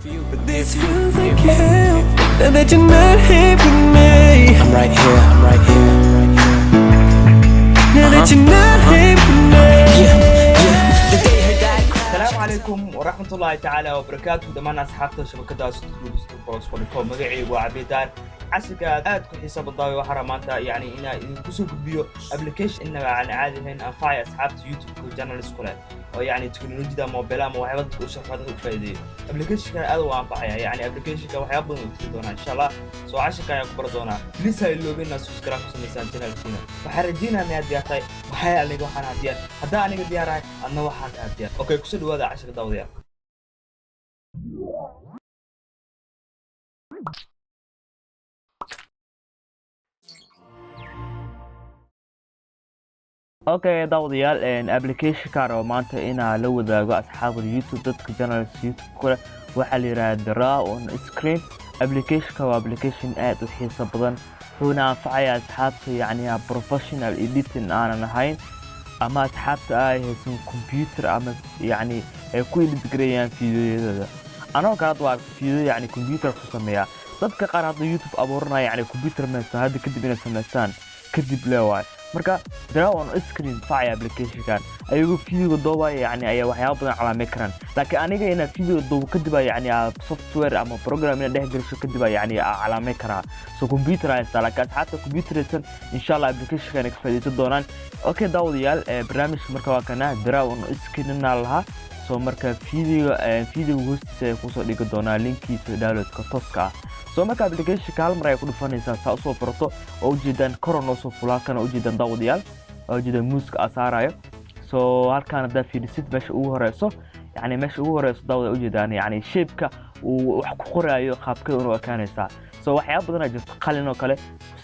But this feels like hell. Now that you're not here with me, I'm right here, I'm right here, I'm right here. Now that you're not here with me, the day her dad crashed. السلام عليكم ورحمة الله تعالى وبركاته. دمان أصحابته شبكة سبورت مقعي وعبيدان عسكر آد كل حساب الضوء وحرمانتا يعني إن كسر فيديو أبليكيشن إنه عن عادي هن أنفعي أصحاب يوتيوب وجانل سكولات أو يعني تكنولوجيا ده موبايل موهبة وشفاته وفايدة أبليكيشن كان أدو أنفعي يعني أبليكيشن كوحيابون وتفيدونا إن شاء الله سو عشكا يكبر دونا لسه اللي بينا سبسكرايب سميسان جانل فينا فحرجينا من هدياتي وحيا اللي وحنا هديات هدا أنا قد ياراي أنا وحنا هديات أوكي كسر هذا عشرة داودية اوكي داوديال ان ابلكيشن كارو maanta ina la wadaago asxaabada YouTube dadka channels YouTube kale waxa la yiraahdaa Draw on Screen application waa application aad u xiiso badan wuxuuna anfacaya asxaabta yani professional editing aan ahayn ama asxaabta ay haysan computer ama yani ay ku editgarayaan fiidiyoyada anoo kala duwaa fiidiyo yani computer ku sameeya dadka qaar hadda YouTube abuuranaya yani computer ma hadda kadib inay sameeyaan kadib leeyahay marka Draw on Screen file application kan ayagu fiidiyo dooba yani ay waxyaabo badan calaamay karaan laakiin aniga ina fiidiyo dooba kadib yani software ama program ina dhex geliso kadib yani calaamay karaa so computer ay salaaka hatta computer insha Allah application kan ka faa'iido doonaan okay daawadayaal barnaamijka marka waa kana Draw on Screen laha so marka fiidiyo hoostiisa ku soo dhigi doonaa linkiisa download ka tooska so marka application ka hal mar ay ku dhufanaysaa saa soo furto oo ujeedaan corona soo fulakana ujeedaan daawadayaal oo ujeedaan muuska asaarayo so halkaan hada fiirisid meesha ugu horeyso yani meesha ugu horeyso daawada ujeedaan yani shape-ka uu wax ku qorayo qaabka uu ekaanaysa so waxyaabo badan jirto qalin oo kale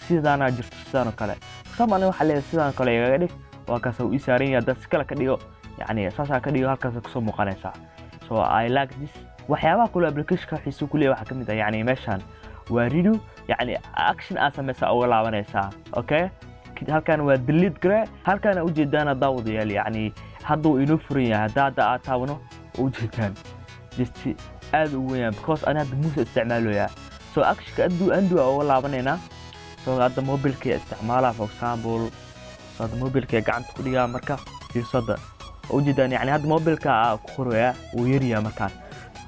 sidaana jirto sidaan oo kale sababana waxa leeyahay sidaan kale iga dhig waa kaas uu isaarin yahay dad kala ka dhigo يعني أساسا كديو هالكاس كسو مقانيسا so I like this waxyaabaha kale application xiiso ku leeyahay waxa kamid ah yani meeshan waa redo yani action asameysa oo laabanaysa okay halkan waa delete gare halkan u jeedana daawadayaal yani haduu inoo furan yahay hada aad taabano u jeedaan just aad u weyn because ana hadda muuse isticmaalayaa so action adu oo laabanayna so hadda mobilka isticmaala for example so hadda mobilka gacanta ku dhigaa marka fiirsada وجدان يعني هذا موبايل كقرويا ويريا مكان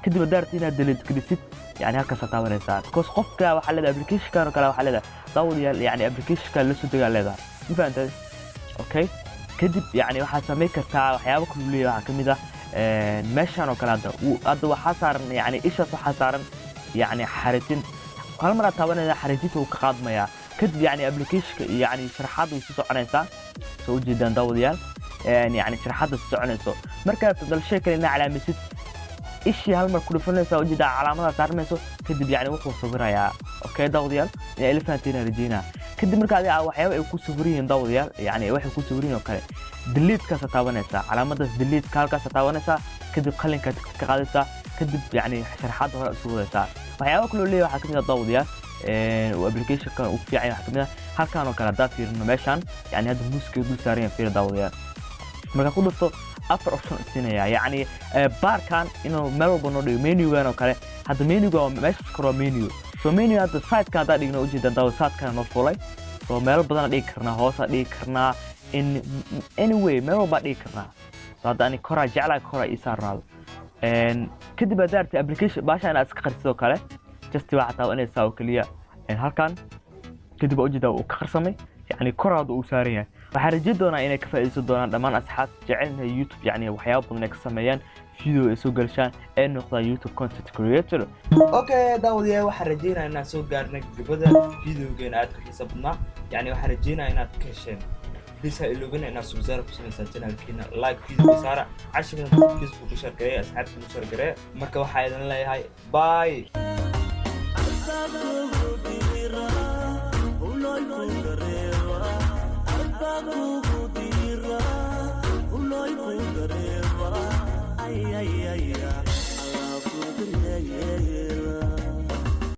كده بدارتينا ديليت كريسيت يعني هكذا ستاوري ساعات كوس قفك وحلد ابلكيشن كانوا كلا وحلد داود يعني ابلكيشن كان لسه دغال لهدا ما فهمت اوكي كده يعني waxa sameey kartaa waxyaabo kale waxa kamida meeshan oo kala hada waxa saaran yani isha waxa saaran yani xaritin hal mar taabanada xaritinta uu ka qaadmaya كده يعني ابلكيشن يعني sharaxaad uu soo soconaysa soo jeedaan daawadayaal يعني شرحات السعنسو مركب تفضل شكل إنها علامة إشي هالمر كل فنسا وجد علامات تعرمسو كدب يعني وقف صبرها أوكي داوديال يعني إلفانتين رجينا كدب مركب هذه وحياة يكون صبرين داوديال يعني واحد يكون صبرين وكله دليت كاسة تاونسا علامات دليت كاسة تاونسا كدب خلين كقادسة كدب يعني شرحات صورتها وحياة كله اللي حكمنا داوديال وابلكيشن كان وفي عين حكمنا هل كانوا كلا دافير ماشان يعني هذا موسكي دول سارين في داوديال marka ku dhufto after option siinaya yani barkan inuu meel walba noo dhigo menu weyn oo kale hadda menu ga meesha scroll menu so menu hadda site ka dhigno u jeedaan daw site ka noo fulay so meel badan dhigi karnaa hoos dhigi karnaa in anyway meel walba dhigi karnaa so hadda ani kora jeclaa kora isaarnaado kadib adarti application baasha inaad iska qarsido kale just waxa taa inay saaw kaliya halkan kadib u jeedaa uu ka qarsamay يعني كراد وسارية فحرجدونا إنك فائزة دونا دمان أصحاب جعلنا يوتيوب يعني وحياة بدنا كسميان فيديو يسوق لشان إنه نقطة يوتيوب كونتنت كرياتور. أوكي داودية وحرجينا إن سوق قارنك ببدأ فيديو جينا أدخل حسابنا يعني وحرجينا إن تكشن لسه اللي بينا إن سوزار بسنا سنتنا كنا لايك فيديو بسارة عشان فيسبوك مشاركة أصحاب مشاركة مركب حياتنا لا هاي باي.